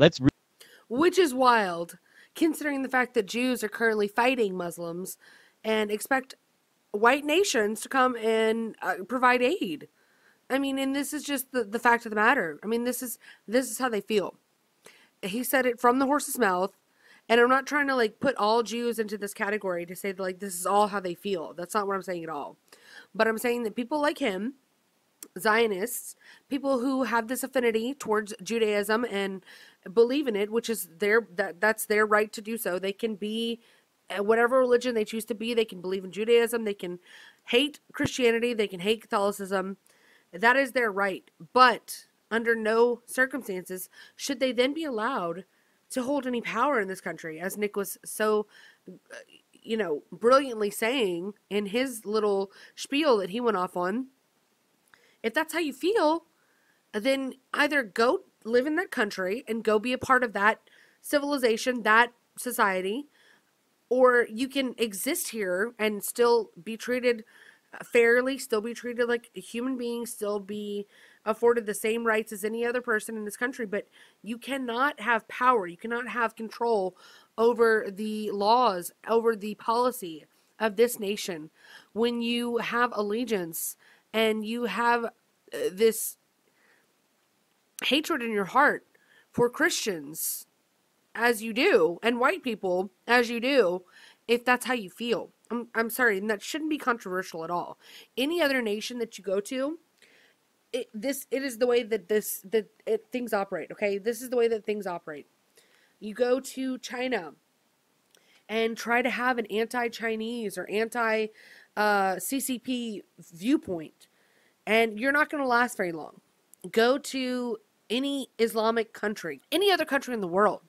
Which is wild, considering the fact that Jews are currently fighting Muslims and expect white nations to come and provide aid. I mean, and this is just the fact of the matter. I mean, this is how they feel. He said it from the horse's mouth, and I'm not trying to put all Jews into this category to say that this is all how they feel. That's not what I'm saying at all. But I'm saying that people like him, Zionists, people who have this affinity towards Judaism and believe in it, which is that's their right to do so. They can be whatever religion they choose to be. They can believe in Judaism. They can hate Christianity. They can hate Catholicism. That is their right. But under no circumstances should they then be allowed to hold any power in this country, as Nick was so, brilliantly saying in his little spiel that he went off on. If that's how you feel, then either go live in that country and go be a part of that civilization, that society, or you can exist here and still be treated fairly, still be treated like a human being, still be afforded the same rights as any other person in this country, but you cannot have power, you cannot have control over the laws, over the policy of this nation when you have allegiance and you have this hatred in your heart for Christians as you do, and white people as you do, if that's how you feel. I'm sorry, and that shouldn't be controversial at all. Any other nation that you go to, it is the way that things operate. Okay, this is the way that things operate. You go to China and try to have an anti-Chinese or anti-CCP viewpoint, and you're not going to last very long. Go to any Islamic country, any other country in the world,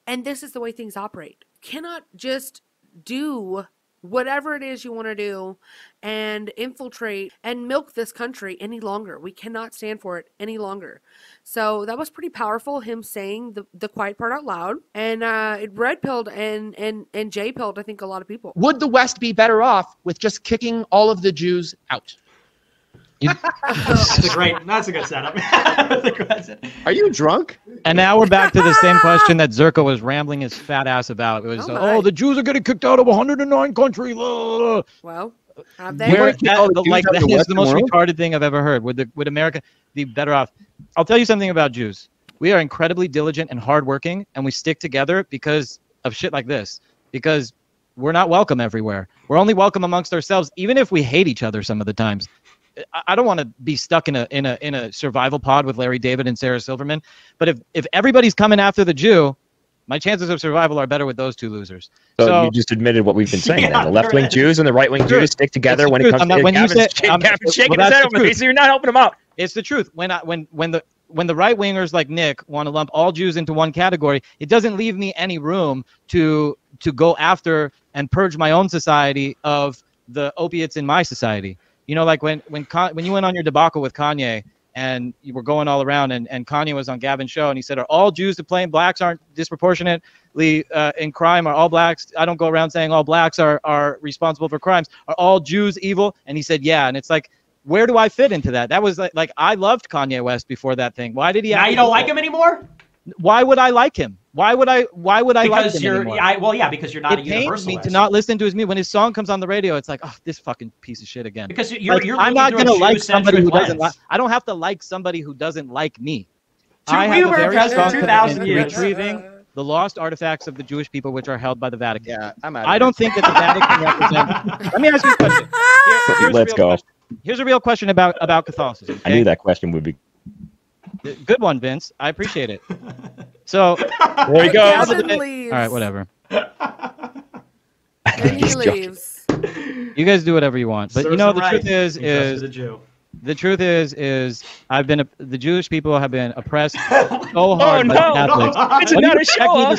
and this is the way things operate. Cannot just do whatever it is you want to do and infiltrate and milk this country any longer. We cannot stand for it any longer. So that was pretty powerful, him saying the quiet part out loud. And it red-pilled and J-pilled, I think, a lot of people. Would the West be better off with just kicking all of the Jews out? That's a good setup. Are you drunk? And now we're back to the same question that Zerko was rambling his fat ass about. It was, the Jews are getting kicked out of 109 countries. Well, have they? That is the most retarded thing I've ever heard. Would America be better off? I'll tell you something about Jews. We are incredibly diligent and hardworking, and we stick together because of shit like this. Because we're not welcome everywhere. We're only welcome amongst ourselves, even if we hate each other some of the times. I don't want to be stuck in a survival pod with Larry David and Sarah Silverman. But if everybody's coming after the Jew, my chances of survival are better with those two losers. So you just admitted what we've been saying. Then the left-wing Jews and the right-wing Jews stick together when it comes to when you say Gavin's shaking his head over me, so you're not helping him out. It's the truth. When the right-wingers like Nick want to lump all Jews into one category, it doesn't leave me any room to go after and purge my own society of the opiates in my society. You know, like when you went on your debacle with Kanye and you were going all around and Kanye was on Gavin's show and he said, are all Jews to blame? Blacks aren't disproportionately in crime? Are all blacks? I don't go around saying all blacks are responsible for crimes. Are all Jews evil? And he said, yeah. And it's like, where do I fit into that? That was like I loved Kanye West before that thing. Why did he? Now you don't like him anymore? Why would I like him? Why would I like him anymore? Because you're not a universalist. It pains me to not listen to his music. When his song comes on the radio, it's like, oh, this fucking piece of shit again. Because you're I'm not going to like somebody who doesn't like. I don't have to like somebody who doesn't like me. I have a very strong 2,000 years. Retrieving the lost artifacts of the Jewish people, which are held by the Vatican. Yeah, I'm out. I don't think that the Vatican represents. Let me ask you a question. Let's go. Here's a real question about Catholicism. Okay? I knew that question would be. Good one, Vince. I appreciate it. So there you go. All right, whatever. And he leaves. You guys do whatever you want, but you know the truth is the truth is the Jewish people have been oppressed so hard by the Catholics. It's not a show. What do you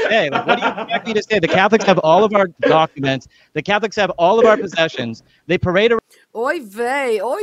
expect me to say? The Catholics have all of our documents. The Catholics have all of our possessions. They parade around. Oy vey, all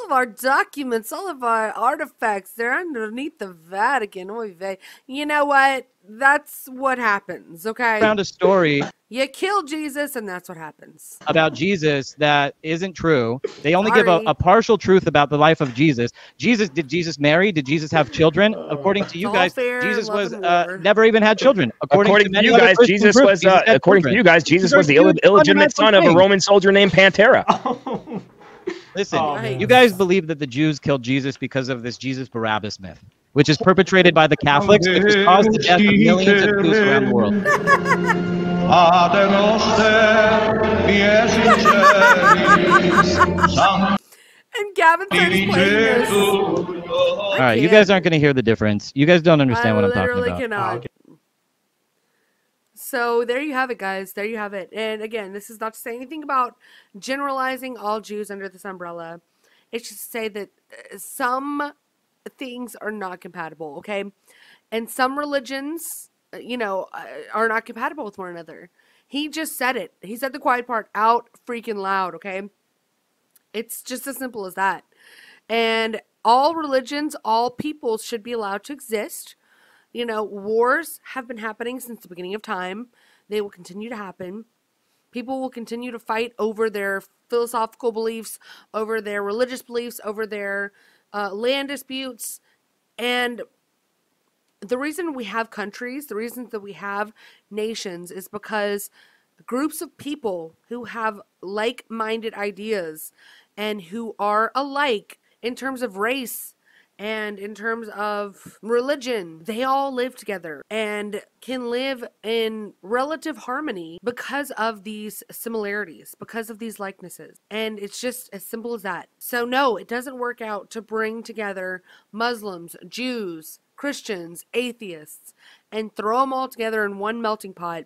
of our documents, all of our artifacts, they're underneath the Vatican. Oy vey. You know what? That's what happens, okay? Around a story. You kill Jesus, and that's what happens. About Jesus that isn't true. They only give a partial truth about the life of Jesus. Did Jesus marry? Did Jesus have children? According to you guys, Jesus was never even had children. According to you guys, Jesus was the illegitimate son of a Roman soldier named Pantera. Listen, you guys believe that the Jews killed Jesus because of this Jesus Barabbas myth, which is perpetrated by the Catholics, which has caused the death of millions of Jews around the world. And Gavin started playing this. All right, you guys aren't going to hear the difference. You guys don't understand what I'm talking about. Cannot. So there you have it, guys. There you have it. And again, this is not to say anything about generalizing all Jews under this umbrella. It's just to say that some things are not compatible, okay? And some religions, are not compatible with one another. He just said it. He said the quiet part out freaking loud, okay? It's just as simple as that. And all religions, all peoples should be allowed to exist. Wars have been happening since the beginning of time. They will continue to happen. People will continue to fight over their philosophical beliefs, over their religious beliefs, over their land disputes. And the reason we have countries, the reason that we have nations is because groups of people who have like-minded ideas and who are alike in terms of race And in terms of religion, they all live together and can live in relative harmony because of these similarities, because of these likenesses. And it's just as simple as that. So no, it doesn't work out to bring together Muslims, Jews, Christians, atheists, and throw them all together in one melting pot.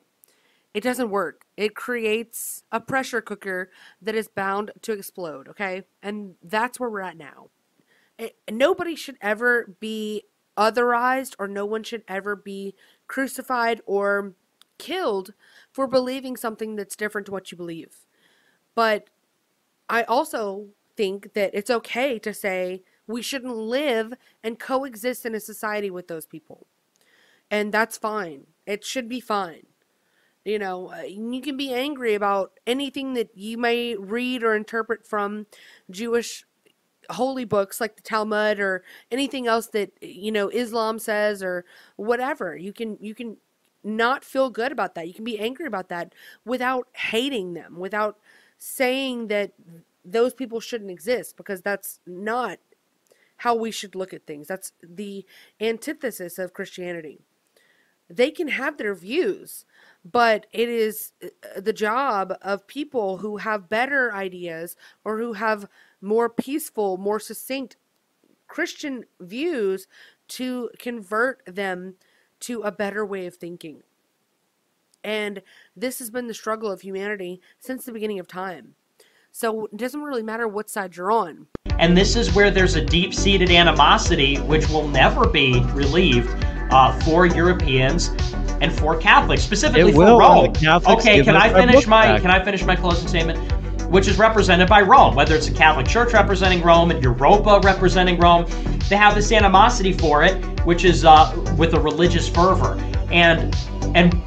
It doesn't work. It creates a pressure cooker that is bound to explode, okay? And that's where we're at now. Nobody should ever be otherized, or no one should ever be crucified or killed for believing something that's different to what you believe. But I also think that it's okay to say we shouldn't live and coexist in a society with those people. And that's fine. It should be fine. You know, you can be angry about anything that you may read or interpret from Jewish holy books like the Talmud or anything else that, you know, Islam says or whatever. You can not feel good about that. You can be angry about that without hating them, without saying that those people shouldn't exist, because that's not how we should look at things. That's the antithesis of Christianity. They can have their views, but it is the job of people who have better ideas or who have more peaceful, more succinct Christian views to convert them to a better way of thinking. And this has been the struggle of humanity since the beginning of time. So it doesn't really matter what side you're on. And this is where there's a deep-seated animosity which will never be relieved for Europeans and for Catholics, specifically for Rome. Okay, can I finish my closing statement? Which is represented by Rome, whether it's a Catholic Church representing Rome and Europa representing Rome. They have this animosity for it, which is with a religious fervor. And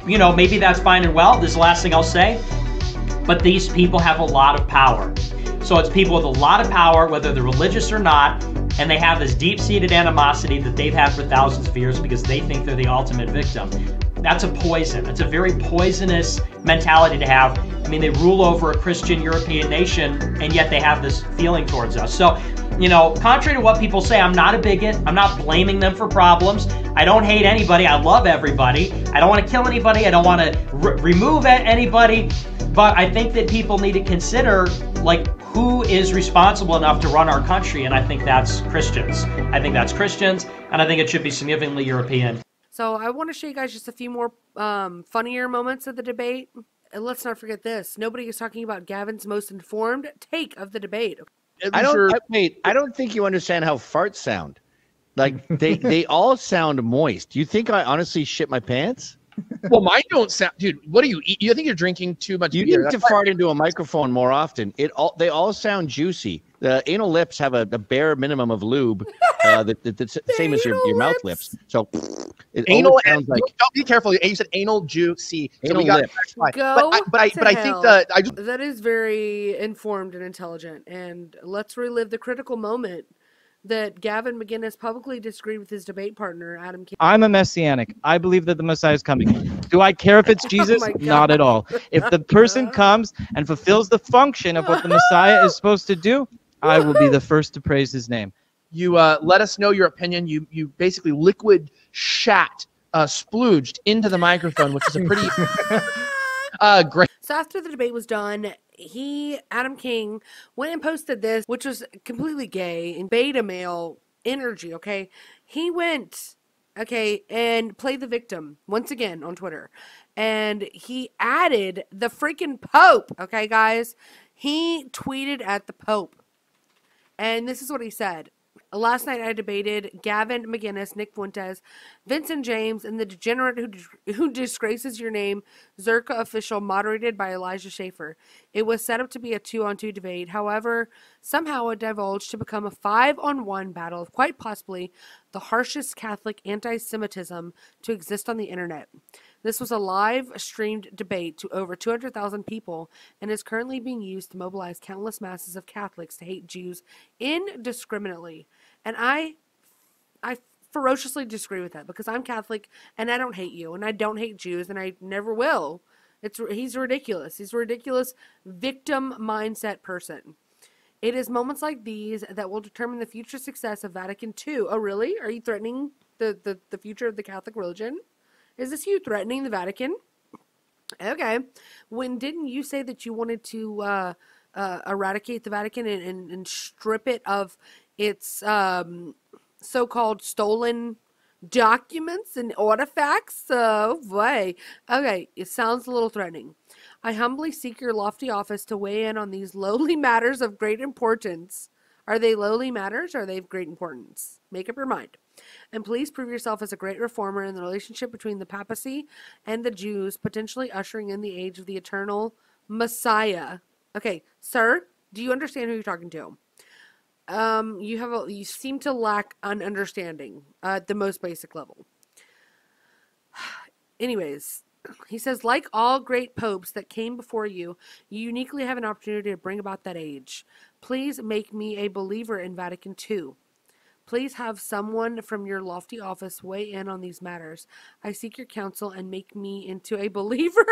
you know, maybe that's fine and well. This is the last thing I'll say. But these people have a lot of power. So it's people with a lot of power, whether they're religious or not, and they have this deep-seated animosity that they've had for thousands of years because they think they're the ultimate victim. That's a poison. It's a very poisonous mentality to have. I mean, they rule over a Christian European nation, and yet they have this feeling towards us. So, you know, contrary to what people say, I'm not a bigot. I'm not blaming them for problems. I don't hate anybody. I love everybody. I don't want to kill anybody. I don't want to remove anybody. But I think that people need to consider, like, who is responsible enough to run our country, and I think that's Christians. I think that's Christians, and I think it should be significantly European. So I want to show you guys just a few more funnier moments of the debate. And let's not forget this. Nobody is talking about Gavin's most informed take of the debate. I don't think you understand how farts sound. Like, they all sound moist. Do you think I honestly shit my pants? Well, mine don't sound, dude. What do you eat? You think you're drinking too much beer? You need to fart into a microphone more often. They all sound juicy. The anal lips have a bare minimum of lube. That's the same as your mouth lips. So it anal sounds like. Don't be careful. You said anal juicy. Anal lips. Go but I think that is very informed and intelligent. And let's relive the critical moment that Gavin McInnes publicly disagreed with his debate partner, Adam King. I'm a messianic. I believe that the Messiah is coming. Do I care if it's Jesus? Not at all. If the person comes and fulfills the function of what the Messiah is supposed to do, I will be the first to praise his name. You let us know your opinion. You basically liquid shat splooged into the microphone, which is a pretty great. So after the debate was done, Adam King, went and posted this, which was completely gay and beta male energy, okay? He went, okay, and played the victim once again on Twitter. And he added the freaking Pope, okay, guys? He tweeted at the Pope. And this is what he said. Last night I debated Gavin McInnes, Nick Fuentes, Vincent James, and the degenerate who disgraces your name, Zerka official, moderated by Elijah SHAEFFER. It was set up to be a 2-on-2 debate. However, somehow it divulged to become a 5-on-1 battle of quite possibly the harshest Catholic anti-Semitism to exist on the internet. This was a live-streamed debate to over 200,000 people and is currently being used to mobilize countless masses of Catholics to hate Jews indiscriminately. And I ferociously disagree with that, because I'm Catholic and I don't hate you and I don't hate Jews and I never will. He's ridiculous. He's a ridiculous victim mindset person. It is moments like these that will determine the future success of Vatican II. Oh, really? Are you threatening the future of the Catholic religion? Is this you threatening the Vatican? Okay. When didn't you say that you wanted to eradicate the Vatican and strip it of its so-called stolen documents and artifacts? Oh, boy. Okay, it sounds a little threatening. I humbly seek your lofty office to weigh in on these lowly matters of great importance. Are they lowly matters or are they of great importance? Make up your mind. And please prove yourself as a great reformer in the relationship between the papacy and the Jews, potentially ushering in the age of the eternal Messiah. Okay, sir, do you understand who you're talking to? You seem to lack an understanding at the most basic level. Anyways, he says, like all great popes that came before you, you uniquely have an opportunity to bring about that age. Please make me a believer in Vatican II. Please have someone from your lofty office weigh in on these matters. I seek your counsel and make me into a believer.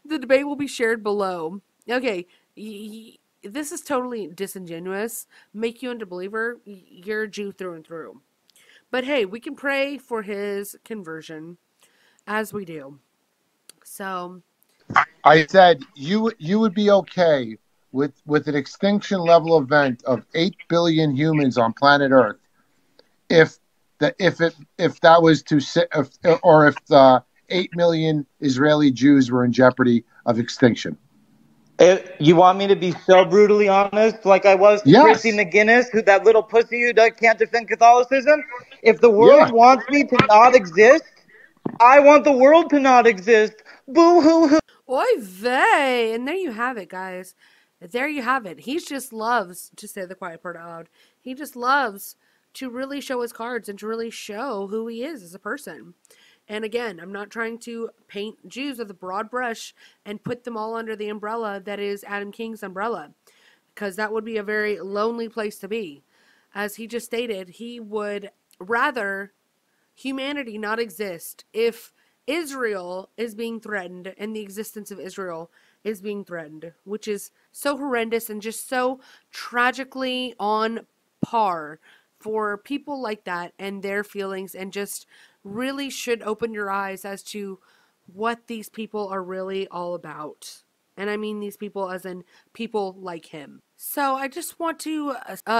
The debate will be shared below. Okay, this is totally disingenuous. Make you into a believer? You're a Jew through and through. But hey, we can pray for his conversion, as we do. So, I said you would be okay with an extinction level event of 8 billion humans on planet Earth if that was to sit, or if the 8 million Israeli Jews were in jeopardy of extinction. You want me to be so brutally honest, like I was to Yes. Chrissy McGinnis, who that little pussy who can't defend Catholicism? If the world wants me to not exist, I want the world to not exist. Boo hoo hoo. Oy vey! And there you have it, guys. There you have it. He just loves to say the quiet part out loud. He just loves to really show his cards and to really show who he is as a person. And again, I'm not trying to paint Jews with a broad brush and put them all under the umbrella that is Adam King's umbrella, because that would be a very lonely place to be. As he just stated, he would rather humanity not exist if Israel is being threatened and the existence of Israel is being threatened, which is so horrendous and just so tragically on par for people like that and their feelings, and just really should open your eyes as to what these people are really all about. And I mean these people as in people like him. So I just want to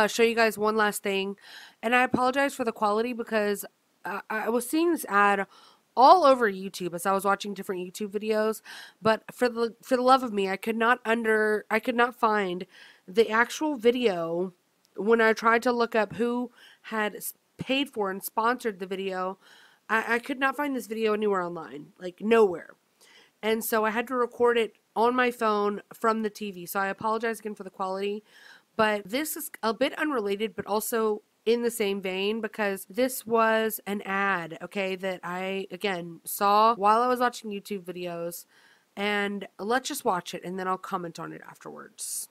show you guys one last thing. And I apologize for the quality, because I was seeing this ad all over YouTube as I was watching different YouTube videos, but for the love of me, I could not find the actual video. When I tried to look up who had paid for and sponsored the video, I could not find this video anywhere online, like nowhere. And so I had to record it on my phone from the TV. So I apologize again for the quality, but this is a bit unrelated, but also in the same vein, because this was an ad, okay, that I, again, saw while I was watching YouTube videos. And let's just watch it, and then I'll comment on it afterwards.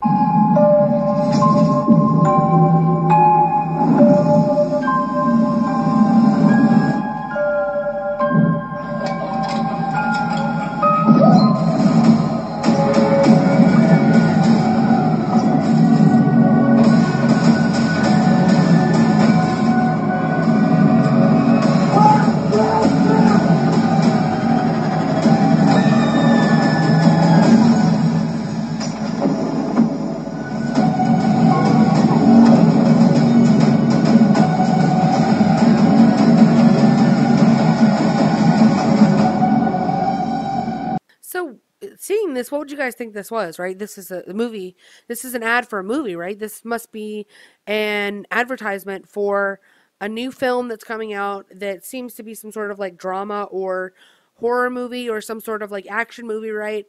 So, seeing this, what would you guys think this was, right? This is a movie. This is an ad for a movie, right? This must be an advertisement for a new film that's coming out that seems to be some sort of like drama or horror movie or some sort of like action movie, right?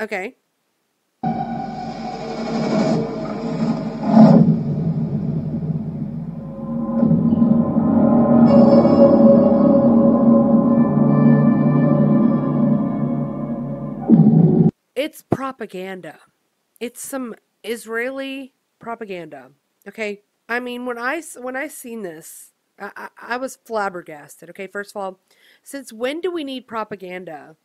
Okay. It's propaganda. It's some Israeli propaganda. Okay? I mean, when I seen this, I was flabbergasted. Okay, first of all, since when do we need propaganda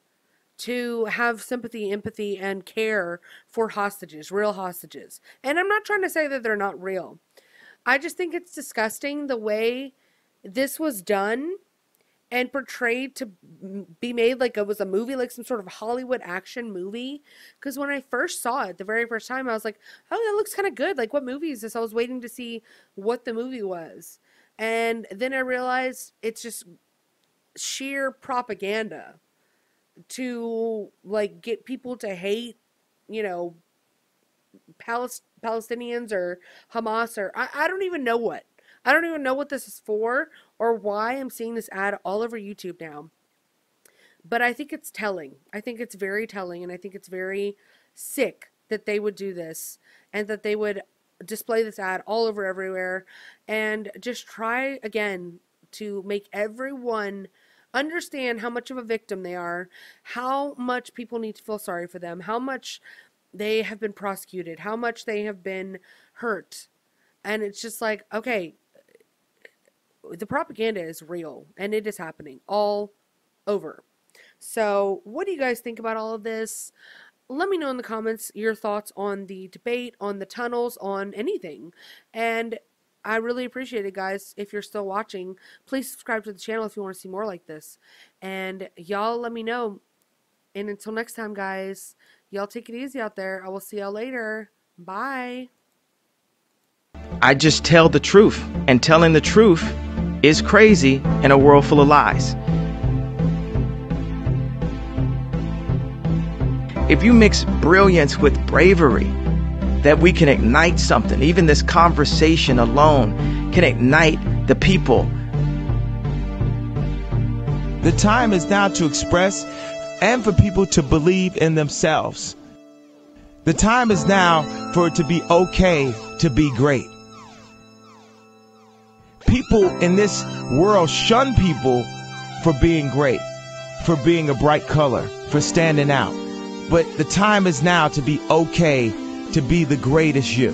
to have sympathy, empathy, and care for hostages, real hostages. And I'm not trying to say that they're not real. I just think it's disgusting the way this was done and portrayed to be made like it was a movie, like some sort of Hollywood action movie. Because when I first saw it the very first time, I was like, oh, that looks kind of good. Like, what movie is this? I was waiting to see what the movie was. And then I realized it's just sheer propaganda to, like, get people to hate, you know, Palestinians or Hamas, or I don't even know what. I don't even know what this is for or why I'm seeing this ad all over YouTube now. But I think it's telling. I think it's very telling, and I think it's very sick that they would do this and that they would display this ad all over everywhere and just try again to make everyone understand how much of a victim they are, how much people need to feel sorry for them, how much they have been prosecuted, how much they have been hurt. And it's just like, okay, the propaganda is real and it is happening all over. So what do you guys think about all of this? Let me know in the comments your thoughts on the debate, on the tunnels, on anything. And I really appreciate it, guys. If you're still watching, please subscribe to the channel if you want to see more like this. And y'all let me know. And until next time, guys, y'all take it easy out there. I will see y'all later. Bye. I just tell the truth, and telling the truth is crazy in a world full of lies. If you mix brilliance with bravery, that we can ignite something. Even this conversation alone can ignite the people. The time is now to express and for people to believe in themselves. The time is now for it to be okay to be great. People in this world shun people for being great, for being a bright color, for standing out. But the time is now to be okay to be the greatest you.